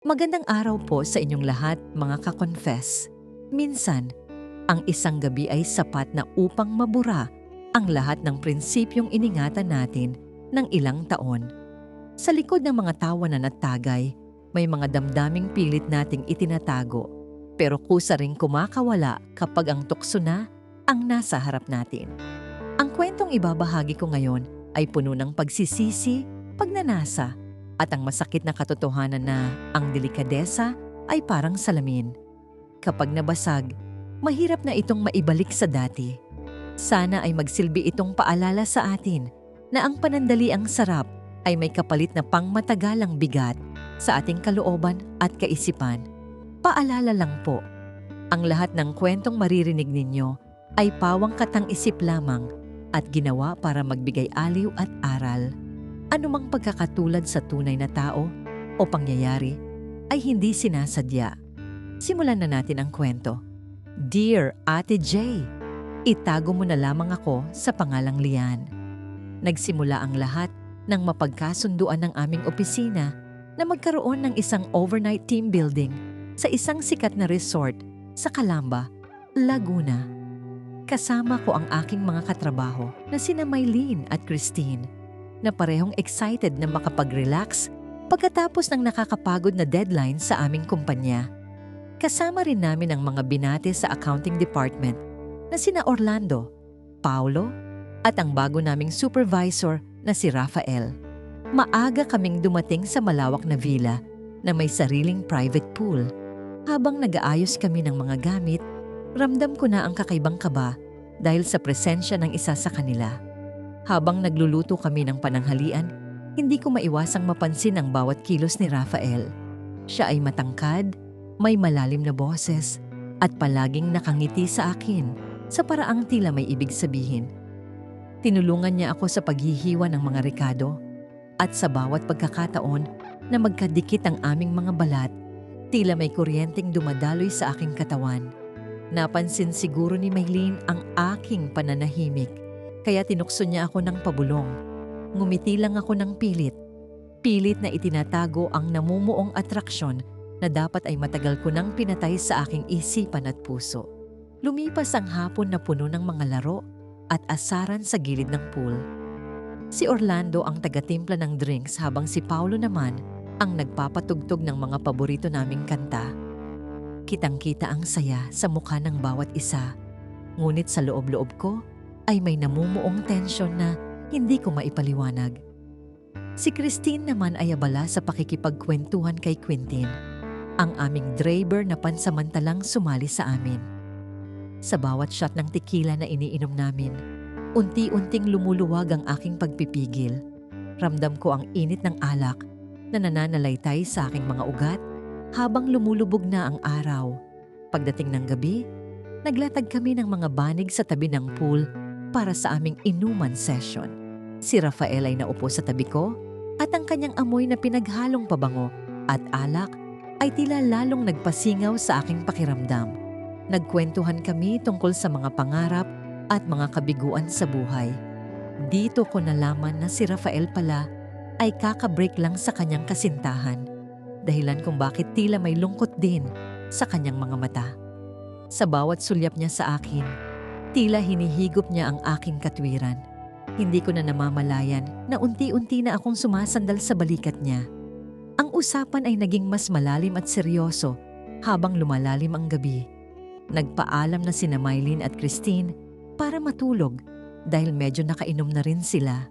Magandang araw po sa inyong lahat, mga ka-confess. Minsan, ang isang gabi ay sapat na upang mabura ang lahat ng prinsipyong iningatan natin ng ilang taon. Sa likod ng mga tawanan at tagay, may mga damdaming pilit nating itinatago, pero kusa ring kumakawala kapag ang tukso na ang nasa harap natin. Ang kwentong ibabahagi ko ngayon ay puno ng pagsisisi, pagnanasa, at ang masakit na katotohanan na ang delikadesa ay parang salamin. Kapag nabasag, mahirap na itong maibalik sa dati. Sana ay magsilbi itong paalala sa atin na ang panandaliang sarap ay may kapalit na pangmatagalang bigat sa ating kalooban at kaisipan. Paalala lang po, ang lahat ng kwentong maririnig ninyo ay pawang katang-isip lamang at ginawa para magbigay aliw at aral. Anumang pagkakatulad sa tunay na tao o pangyayari ay hindi sinasadya. Simulan na natin ang kwento. Dear Ate J, itago mo na lamang ako sa pangalang Lian. Nagsimula ang lahat ng mapagkasunduan ng aming opisina na magkaroon ng isang overnight team building sa isang sikat na resort sa Calamba, Laguna. Kasama ko ang aking mga katrabaho na sina Maylene at Christine, na parehong excited na makapag-relax pagkatapos ng nakakapagod na deadline sa aming kumpanya. Kasama rin namin ang mga binate sa accounting department na sina Orlando, Paulo, at ang bago naming supervisor na si Rafael. Maaga kaming dumating sa malawak na villa na may sariling private pool. Habang nag-aayos kami ng mga gamit, ramdam ko na ang kakaibang kaba dahil sa presensya ng isa sa kanila. Habang nagluluto kami ng pananghalian, hindi ko maiwasang mapansin ang bawat kilos ni Rafael. Siya ay matangkad, may malalim na boses, at palaging nakangiti sa akin sa paraang tila may ibig sabihin. Tinulungan niya ako sa paghihiwa ng mga rekado, at sa bawat pagkakataon na magkadikit ang aming mga balat, tila may kuryenteng dumadaloy sa aking katawan. Napansin siguro ni Maylene ang aking pananahimik. Kaya tinukso niya ako ng pabulong. Ngumiti lang ako ng pilit. Pilit na itinatago ang namumuong atraksyon na dapat ay matagal ko nang pinatay sa aking isipan at puso. Lumipas ang hapon na puno ng mga laro at asaran sa gilid ng pool. Si Orlando ang taga-timpla ng drinks habang si Paulo naman ang nagpapatugtog ng mga paborito naming kanta. Kitang-kita ang saya sa mukha ng bawat isa. Ngunit sa loob-loob ko, ay may namumuong tensyon na hindi ko maipaliwanag. Si Christine naman ay abala sa pakikipagkwentuhan kay Quintin, ang aming driver na pansamantalang sumali sa amin. Sa bawat shot ng tequila na iniinom namin, unti-unting lumuluwag ang aking pagpipigil. Ramdam ko ang init ng alak na nananalaytay sa aking mga ugat habang lumulubog na ang araw. Pagdating ng gabi, naglatag kami ng mga banig sa tabi ng pool para sa aming inuman session. Si Rafael ay naupo sa tabi ko at ang kanyang amoy na pinaghalong pabango at alak ay tila lalong nagpasingaw sa aking pakiramdam. Nagkwentuhan kami tungkol sa mga pangarap at mga kabiguan sa buhay. Dito ko nalaman na si Rafael pala ay kakabreak lang sa kanyang kasintahan, dahilan kung bakit tila may lungkot din sa kanyang mga mata. Sa bawat sulyap niya sa akin, tila hinihigop niya ang aking katwiran. Hindi ko na namamalayan na unti-unti na akong sumasandal sa balikat niya. Ang usapan ay naging mas malalim at seryoso habang lumalalim ang gabi. Nagpaalam na sina Maylene at Christine para matulog dahil medyo nakainom na rin sila.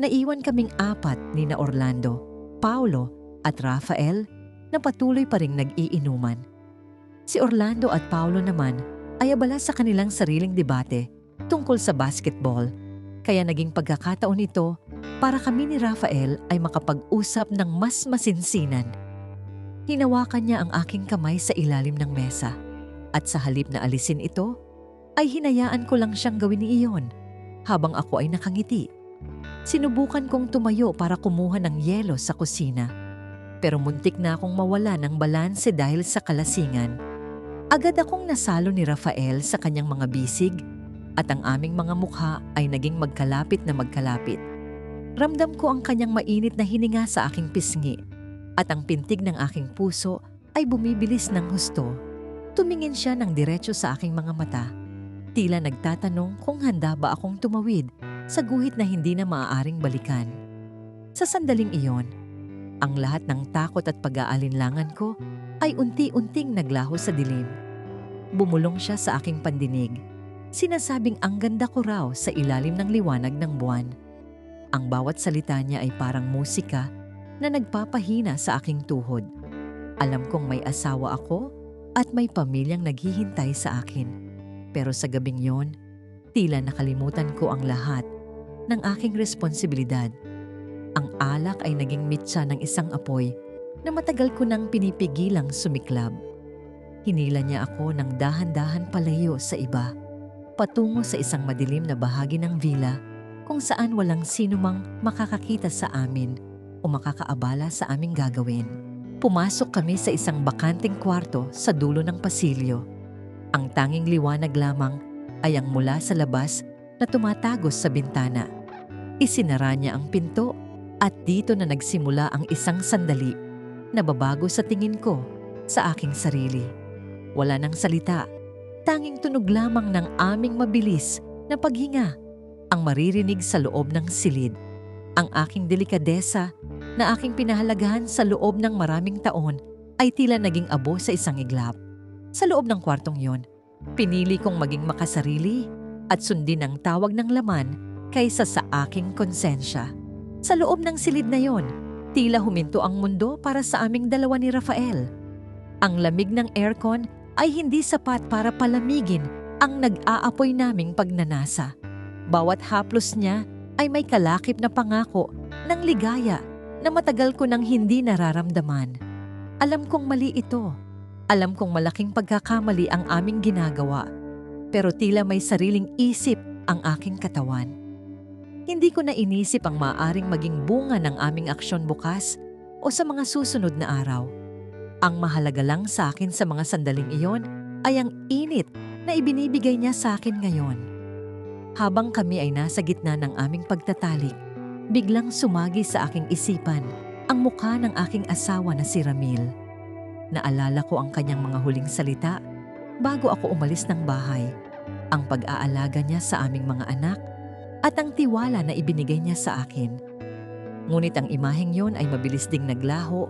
Naiwan kaming apat ni na Orlando, Paulo at Rafael na patuloy pa ring nag-iinuman. Si Orlando at Paulo naman ay abala sa kanilang sariling debate tungkol sa basketball, kaya naging pagkakataon ito para kami ni Rafael ay makapag-usap ng mas masinsinan. Hinawakan niya ang aking kamay sa ilalim ng mesa at sa halip na alisin ito, ay hinayaan ko lang siyang gawin iyon habang ako ay nakangiti. Sinubukan kong tumayo para kumuha ng yelo sa kusina, pero muntik na akong mawala ng balanse dahil sa kalasingan. Agad akong nasalo ni Rafael sa kanyang mga bisig at ang aming mga mukha ay naging magkalapit na magkalapit. Ramdam ko ang kanyang mainit na hininga sa aking pisngi at ang pintig ng aking puso ay bumibilis ng husto. Tumingin siya ng diretso sa aking mga mata. Tila nagtatanong kung handa ba akong tumawid sa guhit na hindi na maaaring balikan. Sa sandaling iyon, ang lahat ng takot at pag-aalinlangan ko ay unti-unting naglaho sa dilim. Bumulong siya sa aking pandinig. Sinasabing ang ganda ko raw sa ilalim ng liwanag ng buwan. Ang bawat salita niya ay parang musika na nagpapahina sa aking tuhod. Alam kong may asawa ako at may pamilyang naghihintay sa akin. Pero sa gabing yon, tila nakalimutan ko ang lahat ng aking responsibilidad. Ang alak ay naging mitsa ng isang apoy na matagal ko nang pinipigilang sumiklab. Hinila niya ako ng dahan-dahan palayo sa iba, patungo sa isang madilim na bahagi ng villa kung saan walang sinumang makakakita sa amin o makakaabala sa aming gagawin. Pumasok kami sa isang bakanteng kwarto sa dulo ng pasilyo. Ang tanging liwanag lamang ay ang mula sa labas na tumatagos sa bintana. Isinara niya ang pinto at dito na nagsimula ang isang sandali na babago sa tingin ko sa aking sarili. Wala nang salita, tanging tunog lamang ng aming mabilis na paghinga ang maririnig sa loob ng silid. Ang aking delikadesa na aking pinahalagahan sa loob ng maraming taon ay tila naging abo sa isang iglap. Sa loob ng kwartong yon, pinili kong maging makasarili at sundin ang tawag ng laman kaysa sa aking konsensya. Sa loob ng silid na yon, tila huminto ang mundo para sa aming dalawa ni Rafael. Ang lamig ng aircon ay hindi sapat para palamigin ang nag-aapoy naming pagnanasa. Bawat haplos niya ay may kalakip na pangako ng ligaya na matagal ko nang hindi nararamdaman. Alam kong mali ito. Alam kong malaking pagkakamali ang aming ginagawa. Pero tila may sariling isip ang aking katawan. Hindi ko na inisip ang maaaring maging bunga ng aming aksyon bukas o sa mga susunod na araw. Ang mahalaga lang sa akin sa mga sandaling iyon ay ang init na ibinibigay niya sa akin ngayon. Habang kami ay nasa gitna ng aming pagtatalik, biglang sumagi sa aking isipan ang mukha ng aking asawa na si Ramil. Naalala ko ang kanyang mga huling salita bago ako umalis ng bahay, ang pag-aalaga niya sa aming mga anak at ang tiwala na ibinigay niya sa akin. Ngunit ang imaheng yon ay mabilis ding naglaho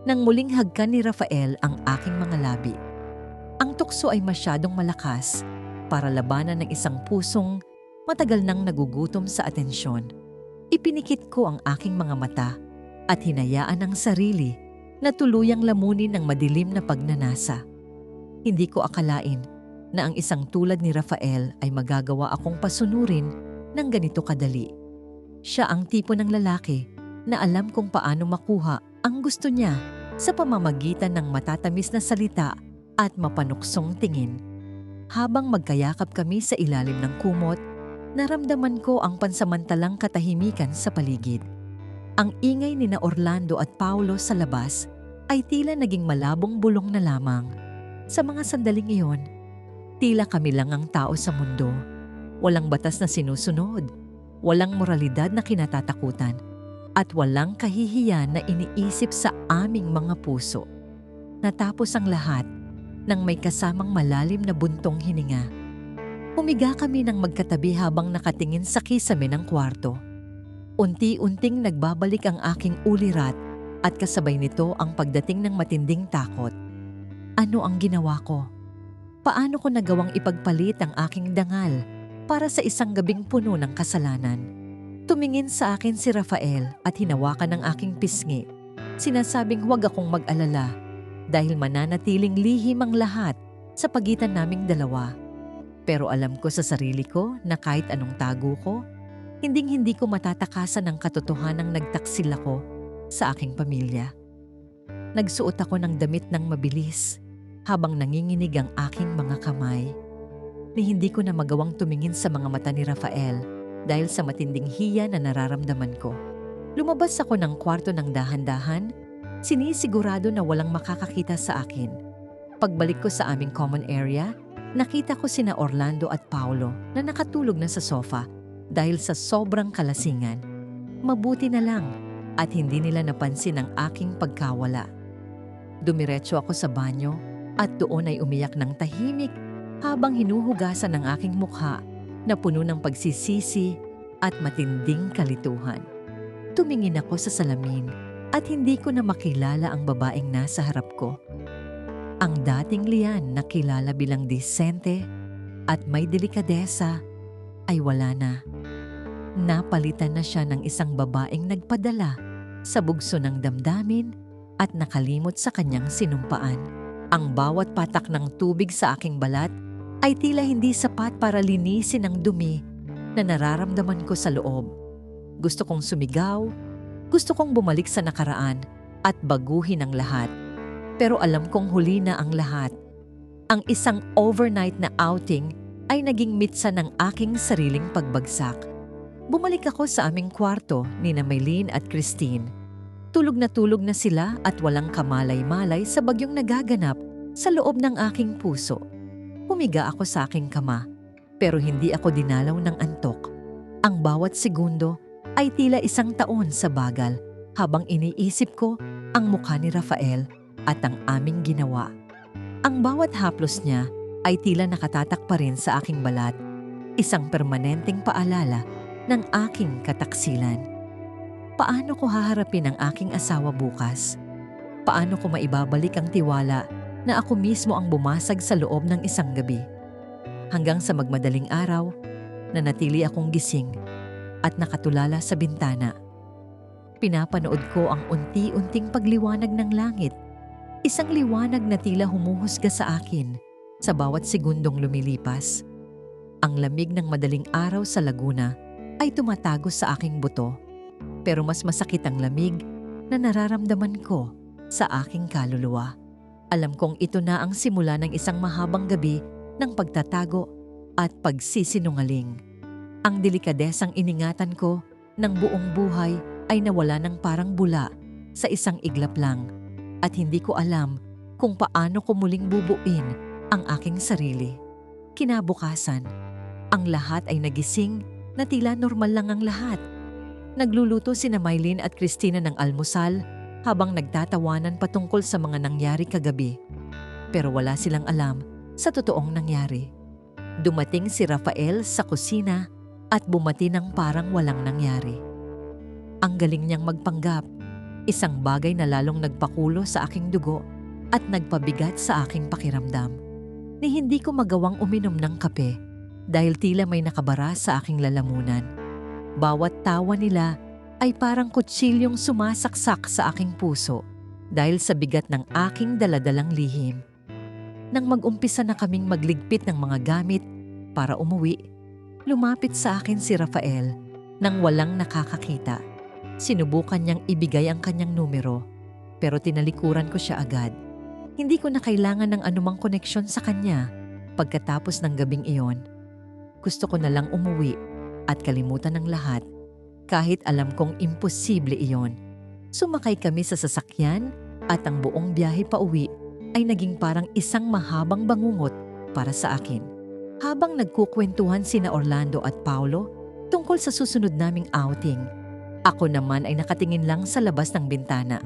nang muling hagkan ni Rafael ang aking mga labi. Ang tukso ay masyadong malakas para labanan ng isang pusong matagal nang nagugutom sa atensyon. Ipinikit ko ang aking mga mata at hinayaan ang sarili na tuluyang lamunin ng madilim na pagnanasa. Hindi ko akalain na ang isang tulad ni Rafael ay magagawa akong pasunurin ng ganito kadali. Siya ang tipo ng lalaki na alam kung paano makuha ang gusto niya sa pamamagitan ng matatamis na salita at mapanuksong tingin. Habang magkayakap kami sa ilalim ng kumot, naramdaman ko ang pansamantalang katahimikan sa paligid. Ang ingay ni na Orlando at Paulo sa labas ay tila naging malabong bulong na lamang. Sa mga sandaling iyon, tila kami lang ang tao sa mundo. Walang batas na sinusunod, walang moralidad na kinatatakutan, at walang kahihiyan na iniisip sa aming mga puso. Natapos ang lahat nang may kasamang malalim na buntong hininga. Humiga kami ng magkatabi habang nakatingin sa kisame ng kwarto. Unti-unting nagbabalik ang aking ulirat at kasabay nito ang pagdating ng matinding takot. Ano ang ginawa ko? Paano ko nagawang ipagpalit ang aking dangal para sa isang gabing puno ng kasalanan? Tumingin sa akin si Rafael at hinawakan ang aking pisngi. Sinasabing huwag akong mag-alala dahil mananatiling lihim ang lahat sa pagitan naming dalawa. Pero alam ko sa sarili ko na kahit anong tago ko, hinding-hindi ko matatakasan ang katotohanang nagtaksil ako sa aking pamilya. Nagsuot ako ng damit ng mabilis habang nanginginig ang aking mga kamay. Ni hindi ko na magawang tumingin sa mga mata ni Rafael dahil sa matinding hiya na nararamdaman ko. Lumabas ako ng kwarto ng dahan-dahan, sinisigurado na walang makakakita sa akin. Pagbalik ko sa aming common area, nakita ko sina Orlando at Paulo na nakatulog na sa sofa dahil sa sobrang kalasingan. Mabuti na lang at hindi nila napansin ang aking pagkawala. Dumiretso ako sa banyo at doon ay umiyak ng tahimik habang hinuhugasan ang aking mukha na puno ng pagsisisi at matinding kalituhan. Tumingin ako sa salamin at hindi ko na makilala ang babaeng nasa harap ko. Ang dating Lian na kilala bilang disente at may delikadesa ay wala na. Napalitan na siya ng isang babaeng nagpadala sa bugso ng damdamin at nakalimot sa kanyang sinumpaan. Ang bawat patak ng tubig sa aking balat ay tila hindi sapat para linisin ang dumi na nararamdaman ko sa loob. Gusto kong sumigaw, gusto kong bumalik sa nakaraan at baguhin ang lahat. Pero alam kong huli na ang lahat. Ang isang overnight na outing ay naging mitsa ng aking sariling pagbagsak. Bumalik ako sa aming kwarto ni na Maylene at Christine. Tulog na sila at walang kamalay-malay sa bagyong nagaganap sa loob ng aking puso. Humiga ako sa aking kama, pero hindi ako dinalaw ng antok. Ang bawat segundo ay tila isang taon sa bagal habang iniisip ko ang mukha ni Rafael at ang aming ginawa. Ang bawat haplos niya ay tila nakatatak pa rin sa aking balat, isang permanenteng paalala ng aking kataksilan. Paano ko haharapin ang aking asawa bukas? Paano ko maibabalik ang tiwala na ako mismo ang bumasag sa loob ng isang gabi? Hanggang sa magmadaling araw, nanatili akong gising at nakatulala sa bintana. Pinapanood ko ang unti-unting pagliwanag ng langit. Isang liwanag na tila humuhusga sa akin sa bawat segundong lumilipas. Ang lamig ng madaling araw sa Laguna ay tumatago sa aking buto, pero mas masakit ang lamig na nararamdaman ko sa aking kaluluwa. Alam kong ito na ang simula ng isang mahabang gabi ng pagtatago at pagsisinungaling. Ang delikadesang iningatan ko ng buong buhay ay nawala ng parang bula sa isang iglap lang. At hindi ko alam kung paano ko muling bubuin ang aking sarili. Kinabukasan, ang lahat ay nagising na tila normal lang ang lahat. Nagluluto sina Maylene at Christina ng almusal habang nagtatawanan patungkol sa mga nangyari kagabi. Pero wala silang alam sa totoong nangyari. Dumating si Rafael sa kusina at bumati ng parang walang nangyari. Ang galing niyang magpanggap. Isang bagay na lalong nagpakulo sa aking dugo at nagpabigat sa aking pakiramdam. Ni hindi ko magawang uminom ng kape dahil tila may nakabara sa aking lalamunan. Bawat tawa nila ay parang kutsilyong sumasaksak sa aking puso dahil sa bigat ng aking daladalang lihim. Nang mag-umpisa na kaming magligpit ng mga gamit para umuwi, lumapit sa akin si Rafael nang walang nakakakita. Sinubukan niyang ibigay ang kanyang numero, pero tinalikuran ko siya agad. Hindi ko na kailangan ng anumang koneksyon sa kanya pagkatapos ng gabing iyon. Gusto ko na lang umuwi at kalimutan ng lahat, kahit alam kong imposible iyon. Sumakay kami sa sasakyan at ang buong biyahe pa uwi ay naging parang isang mahabang bangungot para sa akin. Habang nagkukwentuhan sina Orlando at Paulo tungkol sa susunod naming outing, ako naman ay nakatingin lang sa labas ng bintana.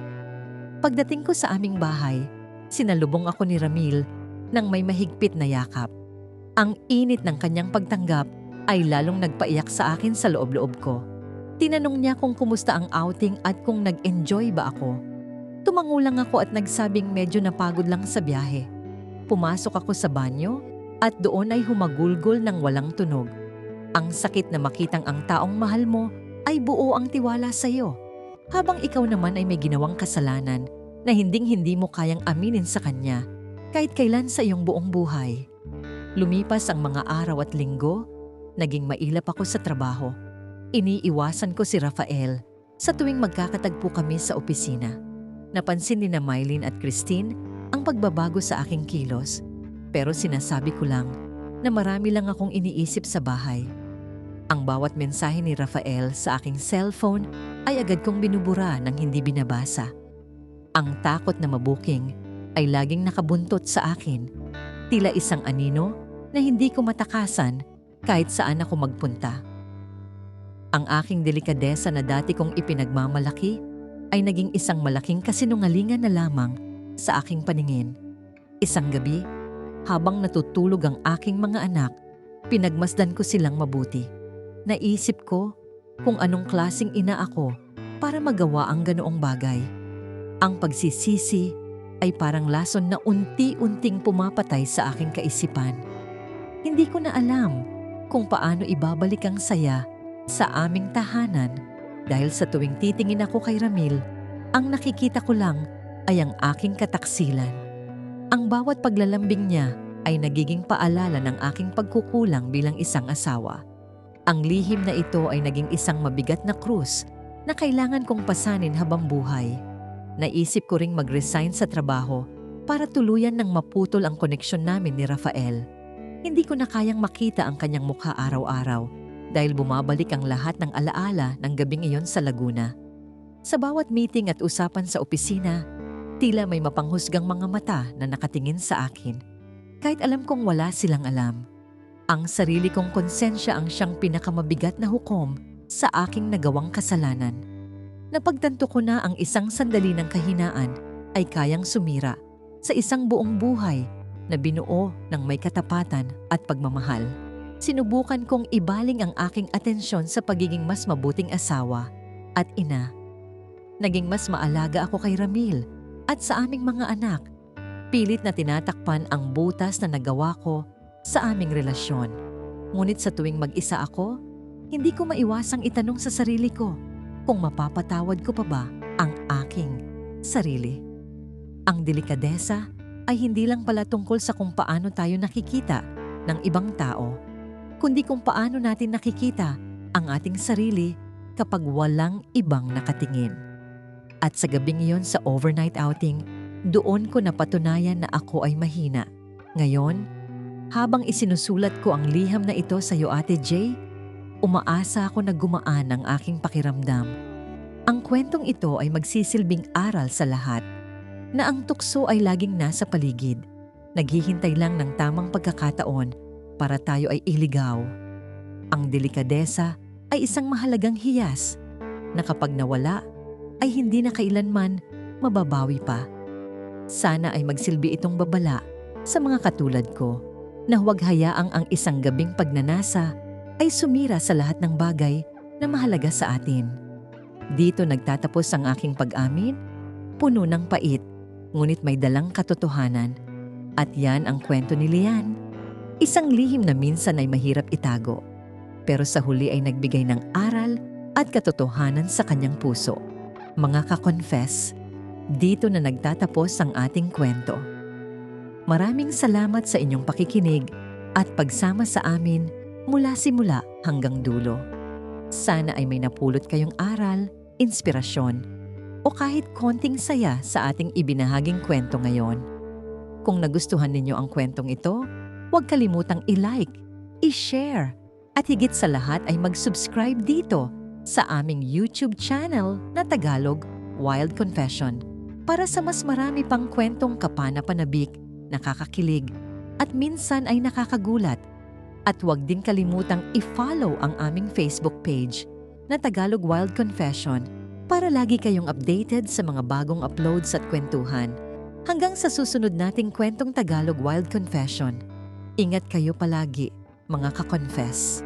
Pagdating ko sa aming bahay, sinalubong ako ni Ramil nang may mahigpit na yakap. Ang init ng kanyang pagtanggap ay lalong nagpaiyak sa akin sa loob-loob ko. Tinanong niya kung kumusta ang outing at kung nag-enjoy ba ako. Tumango lang ako at nagsabing medyo napagod lang sa biyahe. Pumasok ako sa banyo at doon ay humagulgol ng walang tunog. Ang sakit na makitang ang taong mahal mo ay buo ang tiwala sa iyo, habang ikaw naman ay may ginawang kasalanan na hinding-hindi mo kayang aminin sa kanya kahit kailan sa iyong buong buhay. Lumipas ang mga araw at linggo, naging mailap ako sa trabaho. Iniiwasan ko si Rafael sa tuwing magkakatagpo kami sa opisina. Napansin ni na Maylene at Christine ang pagbabago sa aking kilos, pero sinasabi ko lang na marami lang akong iniisip sa bahay. Ang bawat mensahe ni Rafael sa aking cellphone ay agad kong binubura nang hindi binabasa. Ang takot na mabuking ay laging nakabuntot sa akin, tila isang anino na hindi ko matakasan kahit saan ako magpunta. Ang aking delikadesa na dati kong ipinagmamalaki ay naging isang malaking kasinungalingan na lamang sa aking paningin. Isang gabi, habang natutulog ang aking mga anak, pinagmasdan ko silang mabuti. Naisip ko kung anong klaseng ina ako para magawa ang ganoong bagay. Ang pagsisisi ay parang lason na unti-unting pumapatay sa aking kaisipan. Hindi ko na alam kung paano ibabalik ang saya sa aming tahanan dahil sa tuwing titingin ako kay Ramil, ang nakikita ko lang ay ang aking kataksilan. Ang bawat paglalambing niya ay nagiging paalala ng aking pagkukulang bilang isang asawa. Ang lihim na ito ay naging isang mabigat na krus na kailangan kong pasanin habang buhay. Naisip ko ring mag-resign sa trabaho para tuluyan ng maputol ang koneksyon namin ni Rafael. Hindi ko na kayang makita ang kanyang mukha araw-araw dahil bumabalik ang lahat ng alaala ng gabing iyon sa Laguna. Sa bawat meeting at usapan sa opisina, tila may mapanghusgang mga mata na nakatingin sa akin. Kahit alam kong wala silang alam. Ang sarili kong konsensya ang siyang pinakamabigat na hukom sa aking nagawang kasalanan. Napagtanto ko na ang isang sandali ng kahinaan ay kayang sumira sa isang buong buhay na binuo ng may katapatan at pagmamahal. Sinubukan kong ibaling ang aking atensyon sa pagiging mas mabuting asawa at ina. Naging mas maalaga ako kay Ramil at sa aming mga anak. Pilit na tinatakpan ang butas na nagawa ko sa aming relasyon. Ngunit sa tuwing mag-isa ako, hindi ko maiwasang itanong sa sarili ko kung mapapatawad ko pa ba ang aking sarili. Ang delikadesa ay hindi lang pala tungkol sa kung paano tayo nakikita ng ibang tao, kundi kung paano natin nakikita ang ating sarili kapag walang ibang nakatingin. At sa gabing iyon sa overnight outing, doon ko napatunayan na ako ay mahina. Ngayon, habang isinusulat ko ang liham na ito sa iyo, Ate Jay, umaasa ako na gumaan ang aking pakiramdam. Ang kwentong ito ay magsisilbing aral sa lahat, na ang tukso ay laging nasa paligid, naghihintay lang ng tamang pagkakataon para tayo ay iligaw. Ang delikadesa ay isang mahalagang hiyas na kapag nawala ay hindi na kailanman mababawi pa. Sana ay magsilbi itong babala sa mga katulad ko na huwag hayaang ang isang gabing pagnanasa ay sumira sa lahat ng bagay na mahalaga sa atin. Dito nagtatapos ang aking pag-amin, puno ng pait, ngunit may dalang katotohanan. At yan ang kwento ni Lian. Isang lihim na minsan ay mahirap itago, pero sa huli ay nagbigay ng aral at katotohanan sa kanyang puso. Mga ka-confess, dito na nagtatapos ang ating kwento. Maraming salamat sa inyong pakikinig at pagsama sa amin mula simula hanggang dulo. Sana ay may napulot kayong aral, inspirasyon, o kahit konting saya sa ating ibinahaging kwento ngayon. Kung nagustuhan ninyo ang kwentong ito, huwag kalimutang i-like, i-share, at higit sa lahat ay mag-subscribe dito sa aming YouTube channel na Tagalog Wild Confession para sa mas marami pang kwentong kapana-panabik, nakakakilig, at minsan ay nakakagulat. At huwag din kalimutang i-follow ang aming Facebook page na Tagalog Wild Confession para lagi kayong updated sa mga bagong uploads at kwentuhan. Hanggang sa susunod nating kwentong Tagalog Wild Confession. Ingat kayo palagi, mga ka-confess.